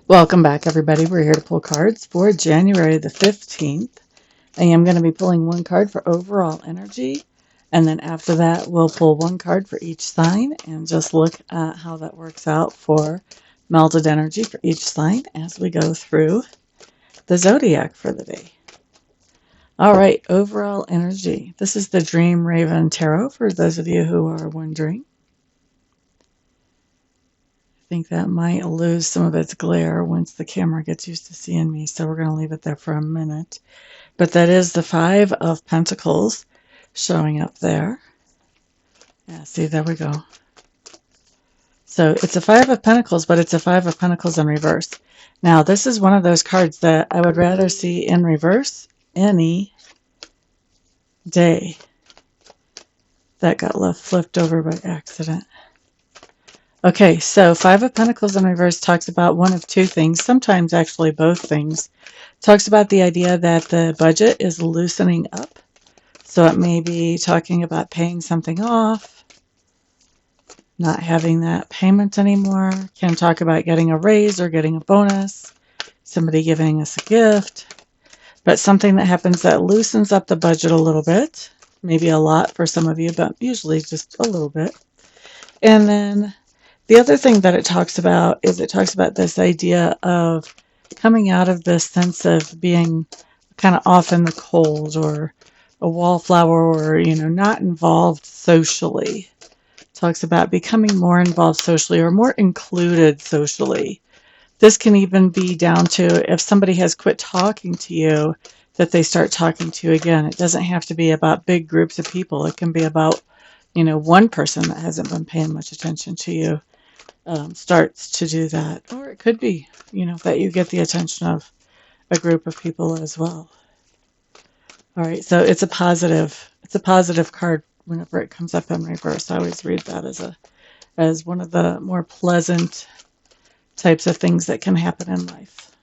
Welcome back, everybody. We're here to pull cards for January the 15th. I am going to be pulling one card for overall energy, and then after that, we'll pull one card for each sign and just look at how that works out for melded energy for each sign as we go through the zodiac for the day. All right, overall energy. This is the Dream Raven Tarot for those of you who are wondering. I think that might lose some of its glare once the camera gets used to seeing me, so we're going to leave it there for a minute. But that is the Five of Pentacles showing up there. Yeah, see, there we go. So it's a Five of Pentacles, but it's a Five of Pentacles in reverse. Now, this is one of those cards that I would rather see in reverse any day. That got left flipped over by accident. Okay, so Five of Pentacles in reverse talks about one of two things, sometimes actually both things. Talks about the idea that the budget is loosening up. So it may be talking about paying something off, not having that payment anymore. Can talk about getting a raise or getting a bonus, somebody giving us a gift, but something that happens that loosens up the budget a little bit. Maybe a lot for some of you, but usually just a little bit. And then the other thing that it talks about is it talks about this idea of coming out of this sense of being kind of off in the cold or a wallflower or, not involved socially. It talks about becoming more involved socially or more included socially. This can even be down to if somebody has quit talking to you, that they start talking to you again. It doesn't have to be about big groups of people. It can be about, one person that hasn't been paying much attention to you. Starts to do that, or it could be, that you get the attention of a group of people as well. All right, so it's a positive card whenever it comes up in reverse. I always read that as one of the more pleasant types of things that can happen in life.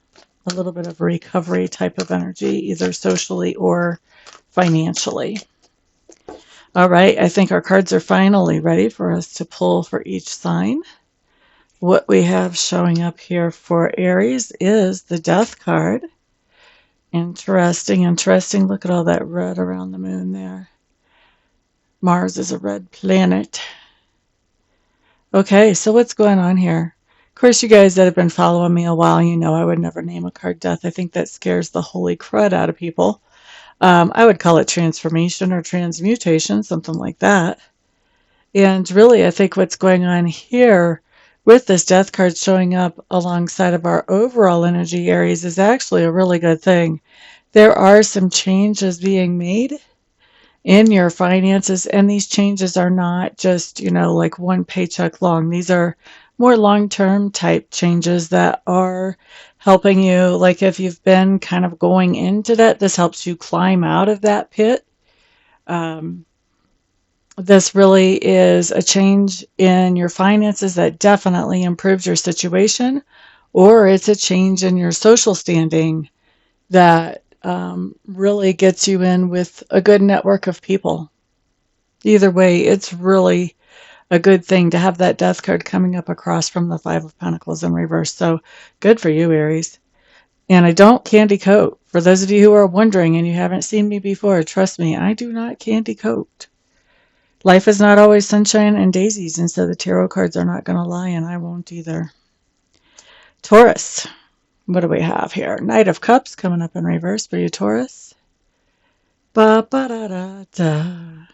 A little bit of recovery type of energy, either socially or financially. All right, I think our cards are finally ready for us to pull for each sign. What we have showing up here for Aries is the Death card. Interesting. Look at all that red around the moon there. Mars is a red planet. Okay, so what's going on here? Of course, you guys that have been following me a while, I would never name a card Death. I think that scares the holy crud out of people. I would call it transformation or transmutation, something like that. And really, I think what's going on here with this Death card showing up alongside of our overall energy, Aries, is actually a really good thing. There are some changes being made in your finances, and these changes are not just, like one paycheck long. These are more long-term type changes that are helping you. Like if you've been kind of going into debt, this helps you climb out of that pit. This really is a change in your finances that definitely improves your situation, or it's a change in your social standing that really gets you in with a good network of people. Either way, it's really a good thing to have that Death card coming up across from the Five of Pentacles in reverse. So good for you, Aries. And I don't candy coat. For those of you who are wondering and you haven't seen me before, trust me, I do not candy coat. Life is not always sunshine and daisies, and so the tarot cards are not going to lie, and I won't either. Taurus, what do we have here? Knight of Cups coming up in reverse for you, Taurus. Ba-ba-da-da-da.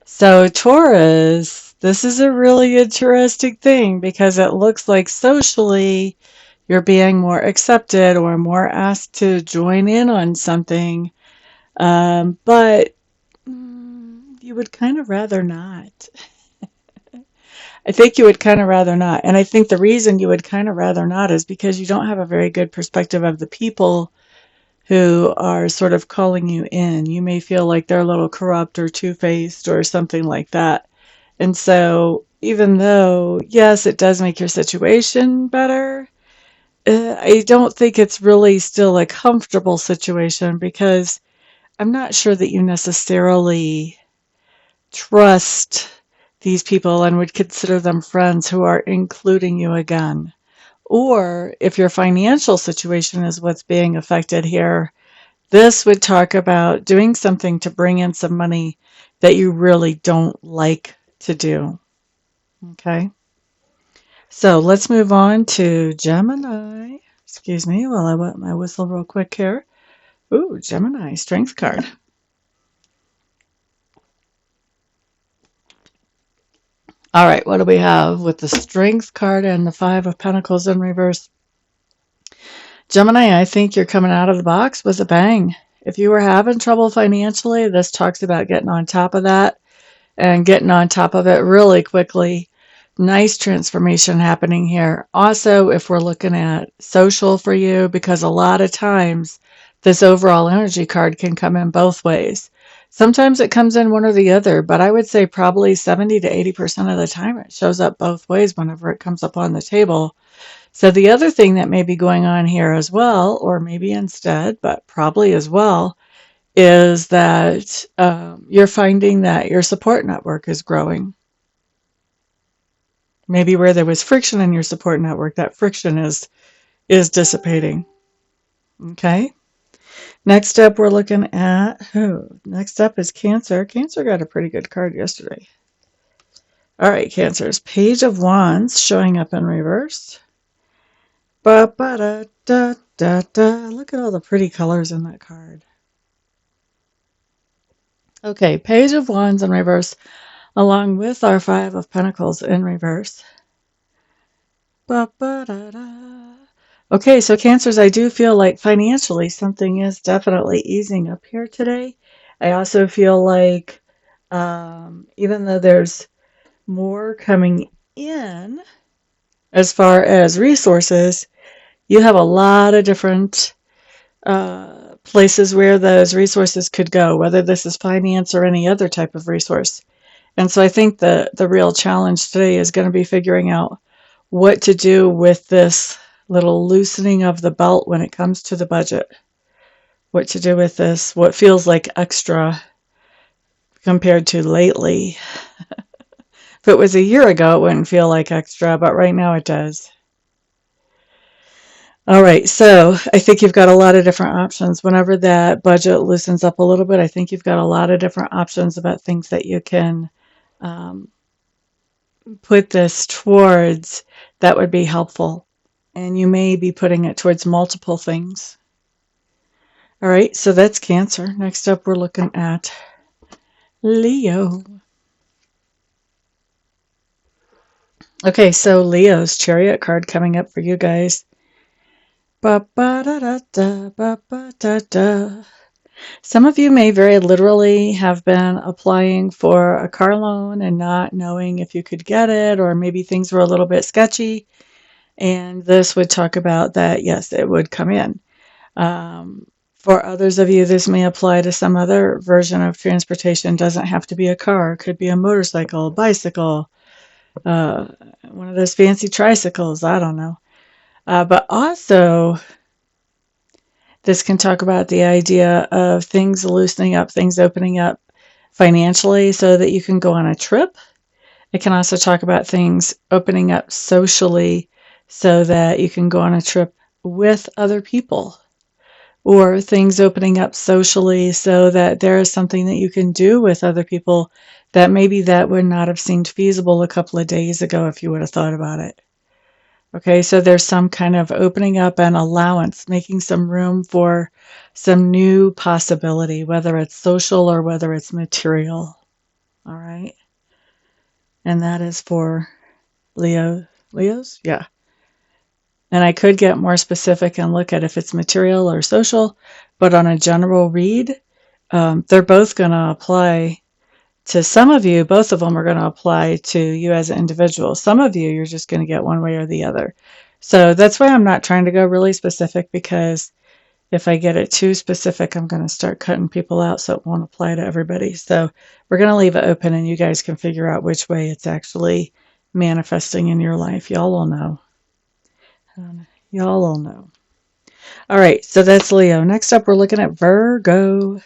So, Taurus, this is a really interesting thing because it looks like socially you're being more accepted or more asked to join in on something, but you would kind of rather not. I think you would kind of rather not. And I think the reason you would kind of rather not is because you don't have a very good perspective of the people who are sort of calling you in. You may feel like they're a little corrupt or two-faced or something like that. And so even though, yes, it does make your situation better, I don't think it's really still a comfortable situation because I'm not sure that you necessarily trust these people and would consider them friends who are including you again. Or if your financial situation is what's being affected here, this would talk about doing something to bring in some money that you really don't like to do. Okay? So let's move on to Gemini. Excuse me while I wet my whistle real quick here. Ooh, Gemini, Strength card. All right, what do we have with the Strength card and the Five of Pentacles in reverse? Gemini, I think you're coming out of the box with a bang. If you were having trouble financially, this talks about getting on top of that and getting on top of it really quickly. Nice transformation happening here. Also, if we're looking at social for you, because a lot of times this overall energy card can come in both ways. Sometimes it comes in one or the other, but I would say probably 70 to 80% of the time it shows up both ways whenever it comes up on the table. So the other thing that may be going on here as well, or maybe instead, but probably as well, is that you're finding that your support network is growing. Maybe where there was friction in your support network, that friction is dissipating. Okay. Next up, we're looking at who? Next up is Cancer. Cancer got a pretty good card yesterday. All right, Cancer's Page of Wands showing up in reverse. Ba-ba-da-da-da-da. Look at all the pretty colors in that card. Okay, Page of Wands in reverse, along with our Five of Pentacles in reverse. Ba-ba-da-da. Okay, so Cancers, I do feel like financially something is definitely easing up here today. I also feel like even though there's more coming in as far as resources, you have a lot of different places where those resources could go, whether this is finance or any other type of resource. And so I think the real challenge today is going to be figuring out what to do with this little loosening of the belt when it comes to the budget. What to do with this, what feels like extra compared to lately. If it was a year ago, it wouldn't feel like extra, but right now it does. All right, so I think you've got a lot of different options. Whenever that budget loosens up a little bit, I think you've got a lot of different options about things that you can put this towards that would be helpful. And you may be putting it towards multiple things. All right, so that's Cancer. Next up, we're looking at Leo. Okay, so Leo's Chariot card coming up for you guys. Ba-ba-da-da-da, ba-ba-da-da. Some of you may very literally have been applying for a car loan and not knowing if you could get it, or maybe things were a little bit sketchy. And this would talk about that, yes, it would come in. For others of you, this may apply to some other version of transportation. It doesn't have to be a car. It could be a motorcycle, bicycle, one of those fancy tricycles. I don't know. But also, this can talk about the idea of things loosening up, things opening up financially so that you can go on a trip. It can also talk about things opening up socially so that you can go on a trip with other people. Or things opening up socially so that there is something that you can do with other people that maybe that would not have seemed feasible a couple of days ago if you would have thought about it. Okay, so there's some kind of opening up and allowance, making some room for some new possibility, whether it's social or whether it's material. All right. And that is for Leos? Yeah. And I could get more specific and look at if it's material or social, but on a general read, they're both going to apply to some of you. Both of them are going to apply to you as an individual. Some of you, you're just going to get one way or the other. So that's why I'm not trying to go really specific, because if I get it too specific, I'm going to start cutting people out, so it won't apply to everybody. So we're going to leave it open, and you guys can figure out which way it's actually manifesting in your life. Y'all will know. Y'all will know. All right, so that's Leo. Next up, we're looking at Virgo.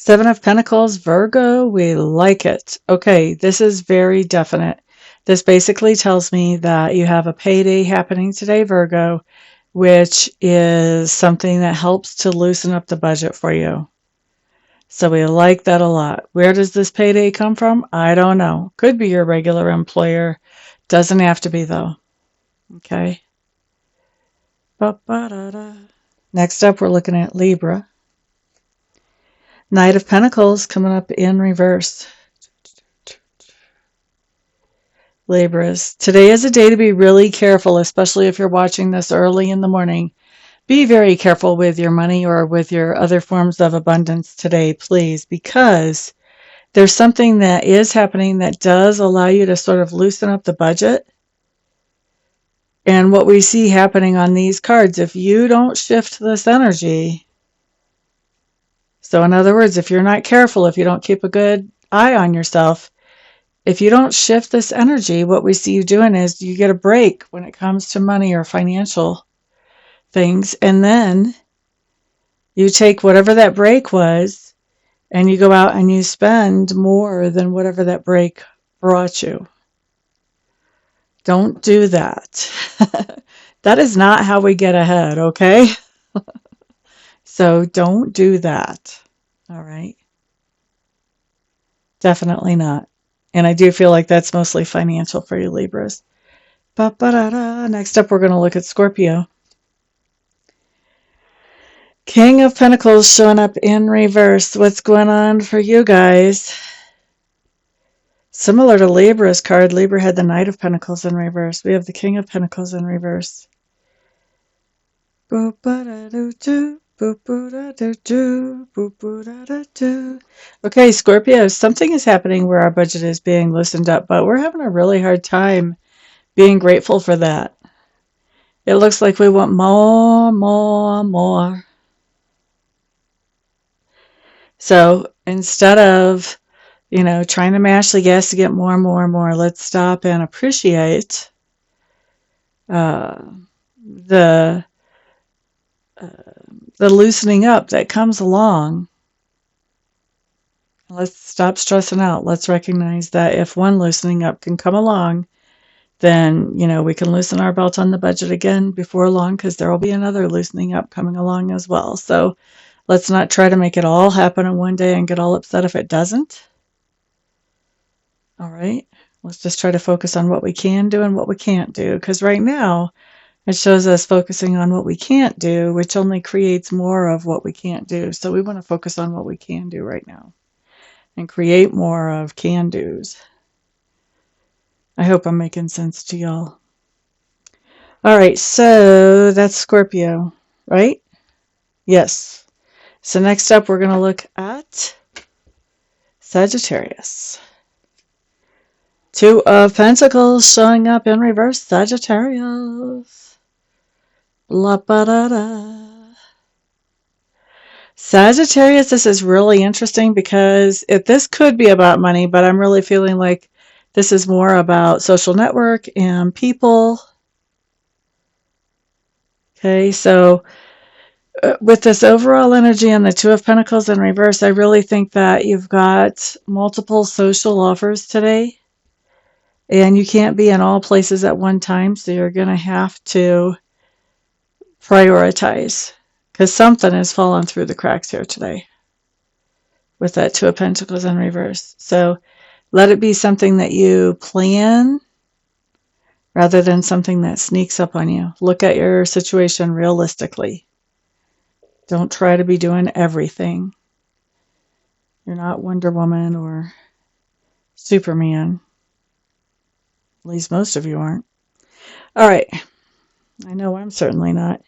Seven of Pentacles, Virgo, we like it. Okay, this is very definite. This basically tells me that you have a payday happening today, Virgo, which is something that helps to loosen up the budget for you. So we like that a lot. Where does this payday come from? I don't know. Could be your regular employer. Doesn't have to be, though. Okay. Ba-ba-da-da. Next up, we're looking at Libra. Knight of Pentacles coming up in reverse. Libras. Today is a day to be really careful, especially if you're watching this early in the morning. Be very careful with your money or with your other forms of abundance today, please, because there's something that is happening that does allow you to sort of loosen up the budget. And what we see happening on these cards, if you don't shift this energy, so in other words, if you're not careful, if you don't keep a good eye on yourself, if you don't shift this energy, what we see you doing is you get a break when it comes to money or financial things. And then you take whatever that break was and you go out and you spend more than whatever that break brought you. Don't do that. That is not how we get ahead, okay? So don't do that. All right? Definitely not. And I do feel like that's mostly financial for you, Libras. Ba-ba-da-da. Next up, we're going to look at Scorpio. King of Pentacles showing up in reverse. What's going on for you guys? Similar to Libra's card, Libra had the Knight of Pentacles in reverse. We have the King of Pentacles in reverse. Okay, Scorpio, something is happening where our budget is being loosened up, but we're having a really hard time being grateful for that. It looks like we want more, more, more. So instead of, trying to mash the gas to get more and more and more, let's stop and appreciate the loosening up that comes along. Let's stop stressing out. Let's recognize that if one loosening up can come along, then, we can loosen our belt on the budget again before long, because there will be another loosening up coming along as well. So let's not try to make it all happen in one day and get all upset if it doesn't. All right. Let's just try to focus on what we can do and what we can't do, because right now it shows us focusing on what we can't do, which only creates more of what we can't do. So we want to focus on what we can do right now and create more of can-dos. I hope I'm making sense to y'all. All right, so that's Scorpio, right? Yes. So next up, we're going to look at Sagittarius. Two of Pentacles showing up in reverse, Sagittarius. La-ba-da-da. Sagittarius, this is really interesting because this could be about money, but I'm really feeling like this is more about social network and people. Okay, so with this overall energy and the Two of Pentacles in reverse, I really think that you've got multiple social offers today. And you can't be in all places at one time, so you're going to have to prioritize, because something has fallen through the cracks here today with that Two of Pentacles in reverse. So let it be something that you plan rather than something that sneaks up on you. Look at your situation realistically. Don't try to be doing everything. You're not Wonder Woman or Superman. At least most of you aren't. All right. I know I'm certainly not.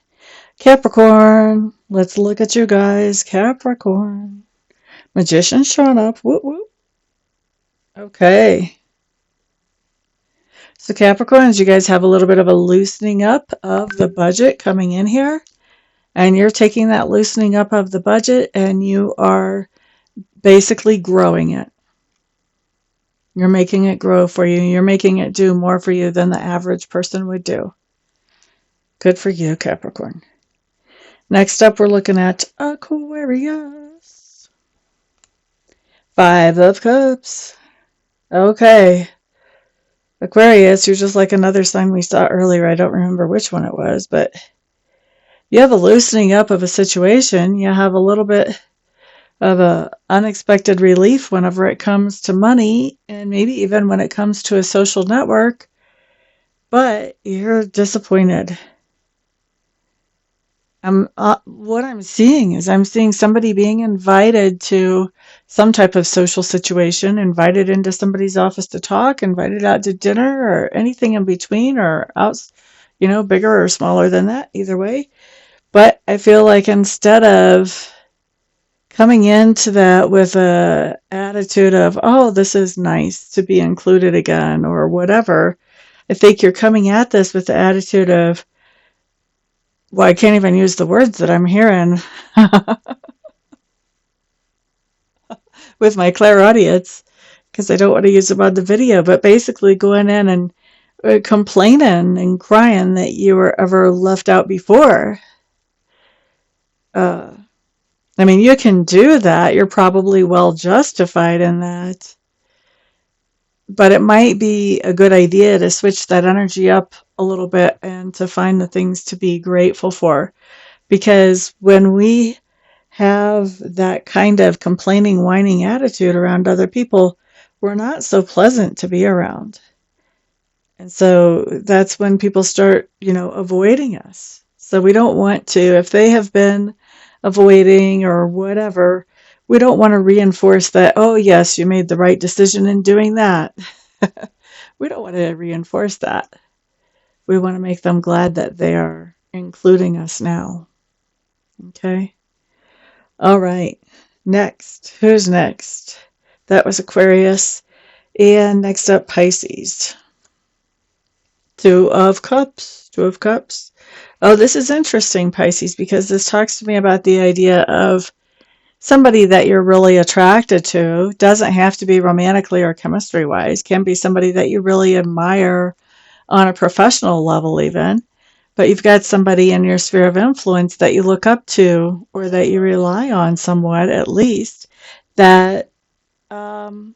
Capricorn. Let's look at you guys. Capricorn. Magician showing up. Whoop, whoop. Okay. So Capricorns, you guys have a little bit of a loosening up of the budget coming in here. And you're taking that loosening up of the budget and you are basically growing it. You're making it grow for you. You're making it do more for you than the average person would do. Good for you, Capricorn. Next up, we're looking at Aquarius. Five of Cups. Okay. Aquarius, you're just like another sign we saw earlier. I don't remember which one it was, but you have a loosening up of a situation. You have a little bit of a unexpected relief whenever it comes to money, and maybe even when it comes to a social network, but you're disappointed. What I'm seeing is I'm seeing somebody being invited to some type of social situation, invited into somebody's office to talk, invited out to dinner, or anything in between, or out, bigger or smaller than that, either way. But I feel like instead of coming into that with a attitude of, oh, this is nice to be included again, or whatever, I think you're coming at this with the attitude of, well, I can't even use the words that I'm hearing with my clairaudience because I don't want to use them on the video, but basically going in and complaining and crying that you were ever left out before. I mean, you can do that. You're probably well justified in that. But it might be a good idea to switch that energy up a little bit and to find the things to be grateful for. Because when we have that kind of complaining, whining attitude around other people, we're not so pleasant to be around. And so that's when people start, avoiding us. So we don't want to, if they have been avoiding or whatever, we don't want to reinforce that, oh, yes, you made the right decision in doing that. We don't want to reinforce that. We want to make them glad that they are including us now. Okay? All right. Next. Who's next? That was Aquarius. And next up, Pisces. Two of Cups. Oh, this is interesting, Pisces, because this talks to me about the idea of somebody that you're really attracted to. Doesn't have to be romantically or chemistry wise. Can be somebody that you really admire on a professional level even. But you've got somebody in your sphere of influence that you look up to or that you rely on somewhat at least that they've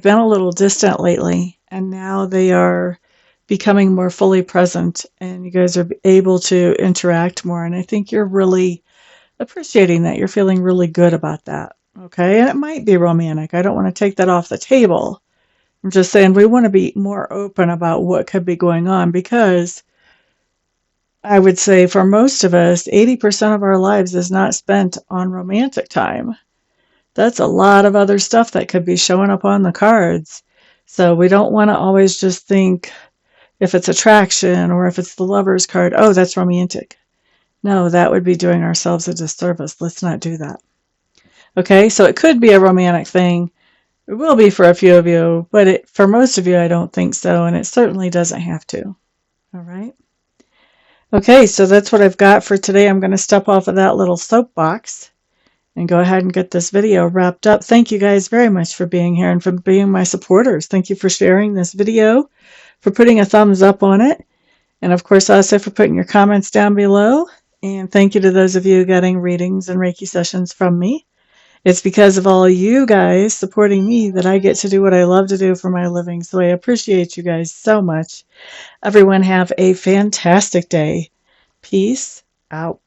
been a little distant lately and now they are becoming more fully present and you guys are able to interact more, and I think you're really appreciating that. You're feeling really good about that. Okay, and it might be romantic. I don't want to take that off the table. I'm just saying we want to be more open about what could be going on, because I would say for most of us, 80% of our lives is not spent on romantic time. That's a lot of other stuff that could be showing up on the cards. So we don't want to always just think if it's attraction or if it's the Lover's card, oh, that's romantic. No, that would be doing ourselves a disservice. Let's not do that. Okay, so it could be a romantic thing. It will be for a few of you, but for most of you, I don't think so, and it certainly doesn't have to. All right. Okay, so that's what I've got for today. I'm going to step off of that little soapbox and go ahead and get this video wrapped up. Thank you guys very much for being here and for being my supporters. Thank you for sharing this video, for putting a thumbs up on it, and of course also for putting your comments down below. And thank you to those of you getting readings and Reiki sessions from me. It's because of all you guys supporting me that I get to do what I love to do for my living. So I appreciate you guys so much. Everyone have a fantastic day. Peace out.